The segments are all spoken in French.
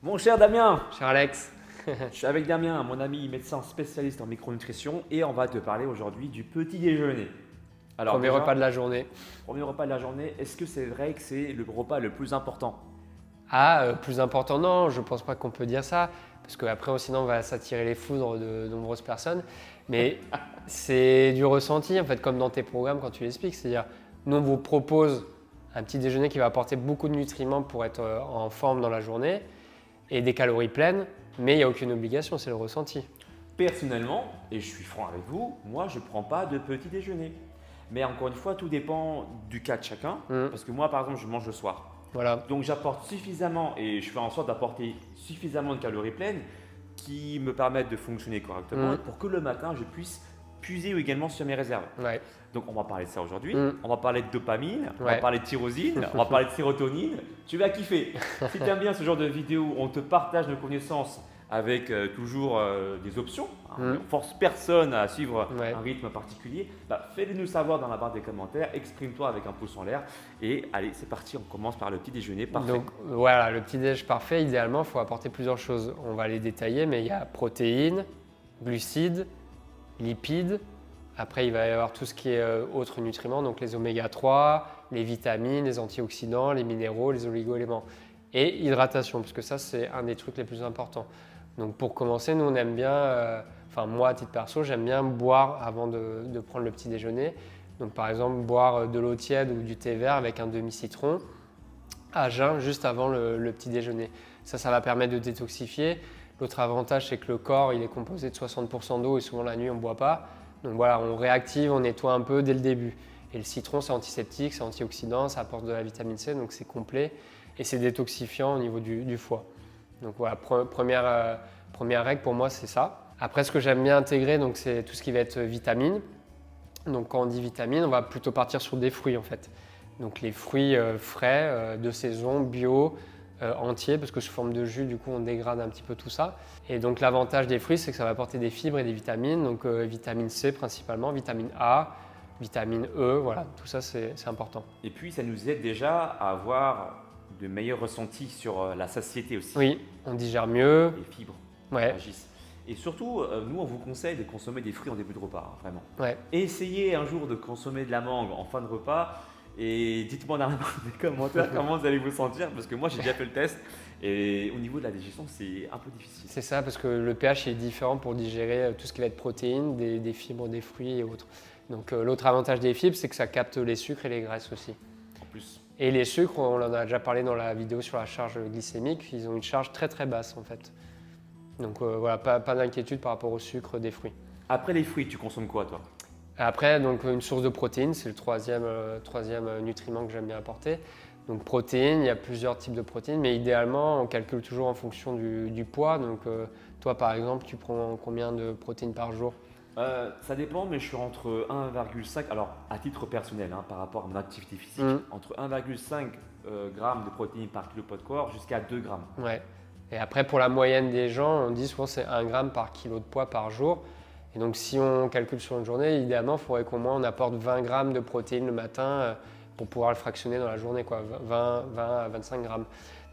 Mon cher Damien, Cher Alex, je suis avec Damien, mon ami médecin spécialiste en micronutrition, et on va te parler aujourd'hui du petit déjeuner. Alors premier déjà, repas de la journée. premier repas de la journée, est-ce que c'est vrai que c'est le repas le plus important? Plus important, non, je pense pas qu'on peut dire ça, parce qu'après, sinon, on va s'attirer les foudres de nombreuses personnes. Mais c'est du ressenti, en fait, comme dans tes programmes quand tu l'expliques. C'est-à-dire, nous, on vous propose un petit déjeuner qui va apporter beaucoup de nutriments pour être en forme dans la journée et des calories pleines, mais il n'y a aucune obligation, c'est le ressenti. Personnellement, et je suis franc avec vous, moi je ne prends pas de petit déjeuner. Mais encore une fois, tout dépend du cas de chacun, Mm. parce que moi par exemple, je mange le soir. Voilà. Donc j'apporte suffisamment et je fais en sorte d'apporter suffisamment de calories pleines qui me permettent de fonctionner correctement et Mm. pour que le matin je puisse puiser également sur mes réserves. Ouais. Donc on va parler de ça aujourd'hui. Mm. On va parler de dopamine, on va Ouais. parler de tyrosine, on va parler de sérotonine. Tu vas kiffer. Si tu aimes bien ce genre de vidéo où on te partage nos connaissances avec toujours des options, hein, Mm. on force personne à suivre Ouais. un rythme particulier, fais-le nous savoir dans la barre des commentaires, exprime-toi avec un pouce en l'air et allez c'est parti, on commence par le petit déjeuner parfait. Donc voilà, le petit déj parfait, idéalement, il faut apporter plusieurs choses. On va les détailler, mais il y a protéines, glucides, lipides. Après, il va y avoir tout ce qui est autres nutriments, donc les oméga 3, les vitamines, les antioxydants, les minéraux, les oligo-éléments. Et hydratation, parce que ça, c'est un des trucs les plus importants. Donc pour commencer, nous, on aime bien, enfin moi, à titre perso, j'aime bien boire avant de prendre le petit déjeuner. Donc par exemple, boire de l'eau tiède ou du thé vert avec un demi-citron à jeun juste avant le petit déjeuner. Ça va permettre de détoxifier. L'autre avantage, c'est que le corps il est composé de 60% d'eau et souvent la nuit on ne boit pas. Donc voilà, on réactive, on nettoie un peu dès le début. Et le citron, c'est antiseptique, c'est antioxydant, ça apporte de la vitamine C, donc c'est complet et c'est détoxifiant au niveau du foie. Donc voilà, première règle pour moi, c'est ça. Après, ce que j'aime bien intégrer, donc, c'est tout ce qui va être vitamines. Donc quand on dit vitamines, on va plutôt partir sur des fruits en fait. Donc les fruits frais, de saison, bio, entiers, parce que sous forme de jus, du coup, on dégrade un petit peu tout ça. Et donc l'avantage des fruits, c'est que ça va apporter des fibres et des vitamines, donc vitamine C principalement, vitamine A, vitamine E, voilà, tout ça c'est important. Et puis ça nous aide déjà à avoir de meilleurs ressentis sur la satiété aussi. Oui, on digère mieux, Les fibres ouais, agissent. Et surtout, nous on vous conseille de consommer des fruits en début de repas, hein, vraiment. ouais. Et essayez un jour de consommer de la mangue en fin de repas et dites-moi dans les commentaires comment vous allez vous sentir parce que moi j'ai déjà fait le test et au niveau de la digestion c'est un peu difficile. C'est ça, parce que le pH est différent pour digérer tout ce qui va être protéines, des fibres, des fruits et autres. Donc l'autre avantage des fibres, c'est que ça capte les sucres et les graisses aussi. En plus, Et les sucres, on en a déjà parlé dans la vidéo sur la charge glycémique, ils ont une charge très très basse en fait. Donc voilà, pas d'inquiétude par rapport au sucre des fruits. après les fruits, tu consommes quoi toi? Après, donc, une source de protéines, c'est le troisième nutriment que j'aime bien apporter. Donc protéines, il y a plusieurs types de protéines, mais idéalement, on calcule toujours en fonction du poids. Donc toi, par exemple, tu prends combien de protéines par jour? Ça dépend, mais je suis entre 1,5, alors à titre personnel, hein, par rapport à mon activité physique, Mm. entre 1,5 grammes de protéines par kilo poids de corps jusqu'à 2 grammes. Ouais. Et après, pour la moyenne des gens, on dit souvent c'est 1 gramme par kilo de poids par jour. Et donc, si on calcule sur une journée, idéalement, il faudrait qu'au moins on apporte 20 grammes de protéines le matin pour pouvoir le fractionner dans la journée, quoi. 20 à 25 grammes.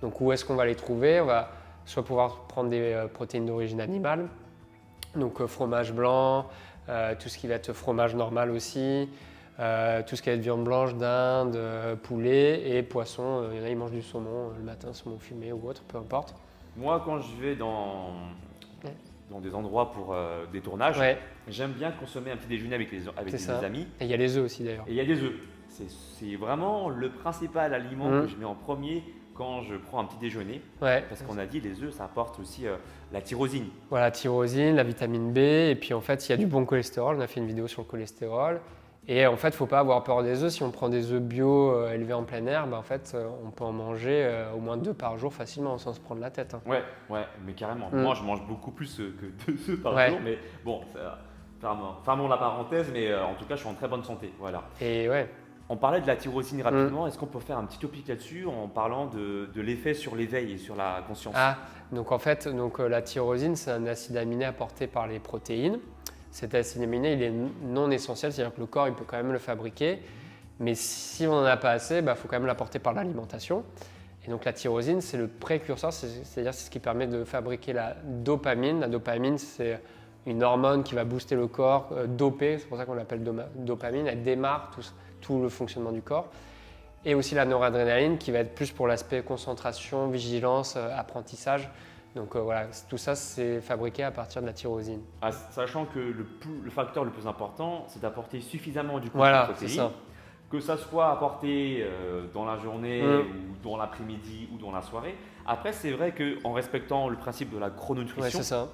Donc, où est-ce qu'on va les trouver? On va soit pouvoir prendre des protéines d'origine animale, donc fromage blanc, tout ce qui va être fromage normal aussi, tout ce qui va être viande blanche, dinde, poulet et poisson. Il y en a, ils mangent du saumon le matin, saumon fumé ou autre, peu importe. Moi, quand je vais dans des endroits pour des tournages, Ouais, j'aime bien consommer un petit déjeuner avec c'est mes ça. amis. Et il y a les œufs aussi d'ailleurs. Et il y a des œufs. C'est vraiment le principal aliment Mm. que je mets en premier quand je prends un petit déjeuner. Ouais. Parce qu'on a dit les œufs, ça apporte aussi la tyrosine. Voilà, tyrosine, la vitamine B, et puis en fait, il y a du bon cholestérol. On a fait une vidéo sur le cholestérol. Et en fait, il ne faut pas avoir peur des œufs. Si on prend des œufs bio élevés en plein air, en fait, on peut en manger au moins 2 par jour facilement sans se prendre la tête, hein. Ouais, mais carrément. Mm. Moi, je mange beaucoup plus que 2 œufs par Ouais. jour. Mais bon, fermons la parenthèse. Mais en tout cas, je suis en très bonne santé. Voilà. Et ouais, On parlait de la tyrosine rapidement. Est-ce qu'on peut faire un petit topic là-dessus en parlant de l'effet sur l'éveil et sur la conscience? ah, donc en fait, la tyrosine, c'est un acide aminé apporté par les protéines. Cet acide aminé, il est non essentiel, c'est-à-dire que le corps, il peut quand même le fabriquer. Mais si on n'en a pas assez, il faut quand même l'apporter par l'alimentation. Et donc la tyrosine, c'est le précurseur, c'est-à-dire c'est ce qui permet de fabriquer la dopamine. La dopamine, c'est une hormone qui va booster le corps, dopée, c'est pour ça qu'on l'appelle dopamine. Elle démarre tout le fonctionnement du corps. Et aussi la noradrénaline qui va être plus pour l'aspect concentration, vigilance, apprentissage. Donc voilà, tout ça c'est fabriqué à partir de la tyrosine. Sachant que le facteur le plus important, c'est d'apporter suffisamment du Voilà, de c'est protéines, ça. que ça soit apporté dans la journée ou dans l'après-midi ou dans la soirée. Après, c'est vrai qu'en respectant le principe de la Ouais, chrononutrition, c'est ça.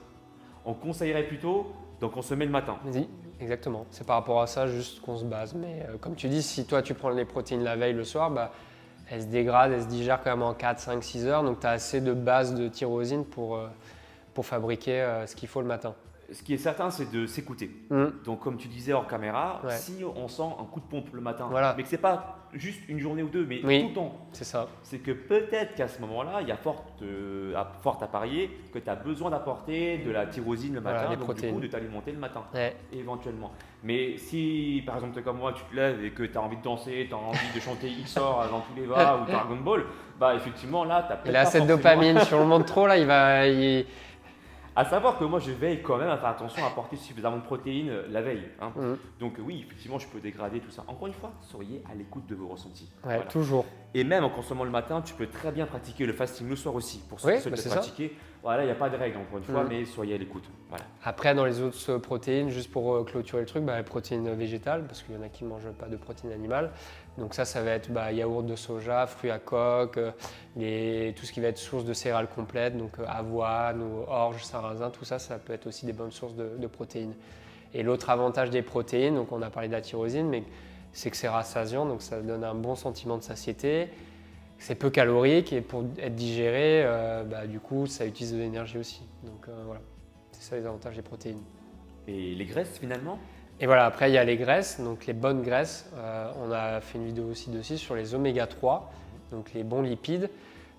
on conseillerait plutôt d'en consommer le matin. Vas-y, exactement. C'est par rapport à ça juste qu'on se base. Mais comme tu dis, si toi tu prends les protéines la veille, le soir, bah, elles se dégradent, elles se digèrent quand même en 4, 5, 6 heures. Donc tu as assez de base de tyrosine pour fabriquer ce qu'il faut le matin. Ce qui est certain, c'est de s'écouter. Donc, comme tu disais hors caméra, Ouais. si on sent un coup de pompe le matin, Voilà. mais que ce n'est pas juste une journée ou deux, mais Oui. tout le temps, C'est ça. c'est que peut-être qu'à ce moment-là, il y a fort à parier que tu as besoin d'apporter de la tyrosine le Voilà, matin, les donc protéines. du coup de t'alimenter le matin, Ouais. éventuellement. Mais si par exemple tu es comme moi, tu te lèves et que tu as envie de danser, tu as envie de chanter XOR dans tous les bars ou Dragon Ball, bah effectivement là, tu as peut-être Il a pas cette forcément- dopamine. Si on le montre trop, là, À savoir que moi, je veille quand même à faire attention à apporter suffisamment de protéines la veille. Hein. Mhm. Donc oui, effectivement, je peux dégrader tout ça. Encore une fois, soyez à l'écoute de vos ressentis. Ouais, Voilà. toujours. Et même en consommant le matin, tu peux très bien pratiquer le fasting le soir aussi. Pour ceux Oui, qui souhaitent bah le c'est ça. pratiquer, voilà, il n'y a pas de règle encore une fois, Mhm. mais soyez à l'écoute. Voilà. Après, dans les autres protéines, juste pour clôturer le truc, bah, les protéines végétales, parce qu'il y en a qui ne mangent pas de protéines animales. Donc ça va être yaourt de soja, fruits à coque, tout ce qui va être source de céréales complètes, donc avoine ou orge, sarrasin, tout ça, ça peut être aussi des bonnes sources de protéines. Et l'autre avantage des protéines, donc on a parlé de la tyrosine, mais c'est que c'est rassasiant, donc ça donne un bon sentiment de satiété. C'est peu calorique et pour être digéré, du coup, ça utilise de l'énergie aussi. Donc voilà, c'est ça les avantages des protéines. Et les graisses finalement? Et voilà, après il y a les graisses, donc les bonnes graisses. On a fait une vidéo aussi dessus sur les oméga 3, donc les bons lipides.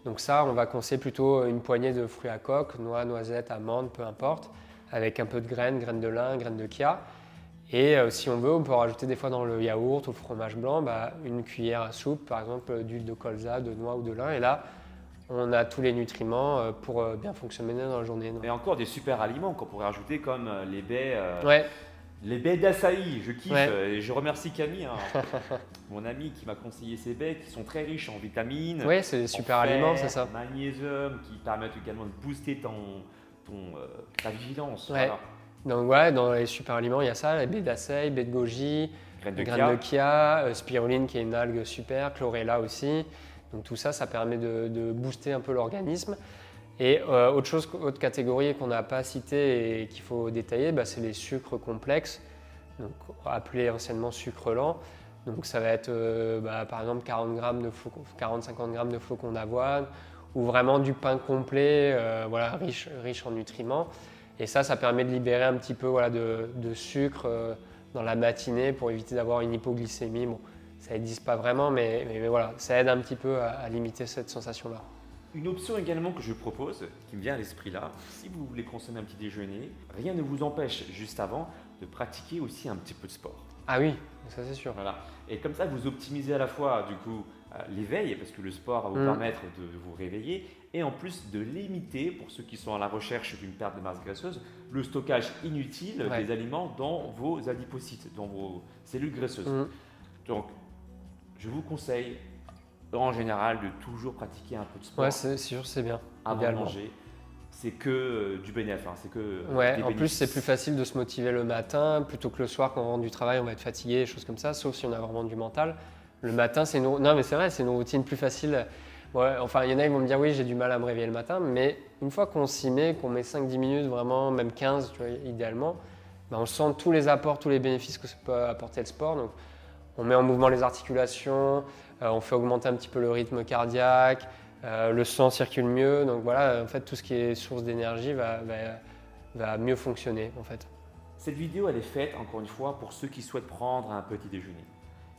Donc ça, on va conseiller plutôt une poignée de fruits à coque, noix, noisettes, amandes, peu importe, avec un peu de graines de lin, graines de chia. Et si on veut, on peut rajouter des fois dans le yaourt ou le fromage blanc, une cuillère à soupe, par exemple d'huile de colza, de noix ou de lin. Et là, on a tous les nutriments pour bien fonctionner dans la journée. Et encore des super aliments qu'on pourrait ajouter comme les baies. Ouais, Les baies d'açaï, je kiffe. Ouais. Et je remercie Camille, mon ami qui m'a conseillé ces baies qui sont très riches en vitamines. ouais, c'est des en super fer, aliments, c'est ça. en magnésium, qui permettent également de booster ta vigilance. Ouais. Voilà. Donc ouais, dans les super aliments, il y a ça, les baies d'aceï, baies de goji, Graines de graines de chia. chia, spiruline qui est une algue super, chlorella aussi. Donc tout ça, ça permet de booster un peu l'organisme. Et autre catégorie qu'on n'a pas citée et qu'il faut détailler, c'est les sucres complexes, donc appelés anciennement sucre lent. Donc ça va être par exemple 40-50 grammes de flocons d'avoine ou vraiment du pain complet, riche en nutriments. Et ça permet de libérer un petit peu de sucre dans la matinée pour éviter d'avoir une hypoglycémie. Bon, ça n'aide pas vraiment, mais voilà, ça aide un petit peu à limiter cette sensation-là. Une option également que je propose, qui me vient à l'esprit là, si vous voulez consommer un petit déjeuner, rien ne vous empêche juste avant de pratiquer aussi un petit peu de sport. Ah oui, ça c'est sûr. Voilà. Et comme ça, vous optimisez à la fois du coup l'éveil, parce que le sport va vous permettre de vous réveiller, et en plus de limiter, pour ceux qui sont à la recherche d'une perte de masse graisseuse, le stockage inutile des aliments dans vos adipocytes, dans vos cellules graisseuses. Donc, je vous conseille en général de toujours pratiquer un peu de sport. Ouais, c'est sûr, c'est bien. Avant idéalement. de manger. C'est que du bénéfice. C'est que Ouais, des en plus bénéfices. c'est plus facile de se motiver le matin plutôt que le soir quand on rentre du travail, on va être fatigué, des choses comme ça, sauf si on a vraiment du mental. Le matin, non mais c'est vrai, c'est une routine plus facile. Ouais, enfin, il y en a qui vont me dire oui, j'ai du mal à me réveiller le matin, mais une fois qu'on s'y met, qu'on met 5-10 minutes vraiment, même 15 tu vois, idéalement, on sent tous les apports, tous les bénéfices que ça peut apporter le sport. Donc, on met en mouvement les articulations, on fait augmenter un petit peu le rythme cardiaque, le sang circule mieux. Donc voilà, en fait, tout ce qui est source d'énergie va mieux fonctionner en fait. Cette vidéo, elle est faite, encore une fois, pour ceux qui souhaitent prendre un petit déjeuner.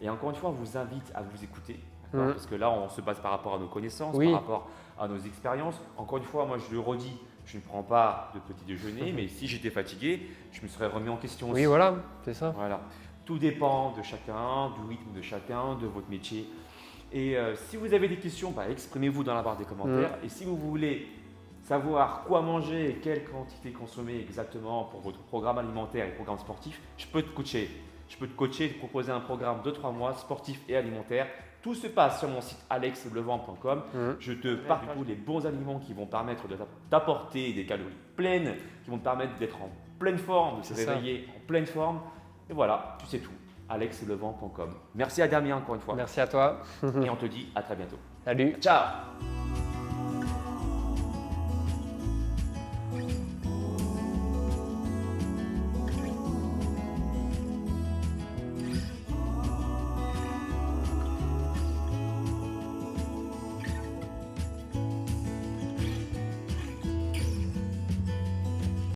Et encore une fois, on vous invite à vous écouter. Parce que là, on se base par rapport à nos connaissances, par rapport à nos expériences. Encore une fois, moi, je le redis, je ne prends pas de petit déjeuner, mais si j'étais fatigué, je me serais remis en question aussi. Oui, voilà, c'est ça. Voilà. Tout dépend de chacun, du rythme de chacun, de votre métier. Et si vous avez des questions, exprimez-vous dans la barre des commentaires. Et si vous voulez savoir quoi manger et quelle quantité consommer exactement pour votre programme alimentaire et programme sportif, je peux te coacher. Je peux te coacher, te proposer un programme de 3 mois sportif et alimentaire. Tout se passe sur mon site alexlevent.com. Je te partage les bons aliments qui vont permettre de t'apporter des calories pleines, qui vont te permettre d'être en pleine forme, de te réveiller en pleine forme. Et voilà, tu sais tout. alexlevent.com. Merci à Damien encore une fois. Merci à toi. Et on te dit à très bientôt. Salut. Ciao.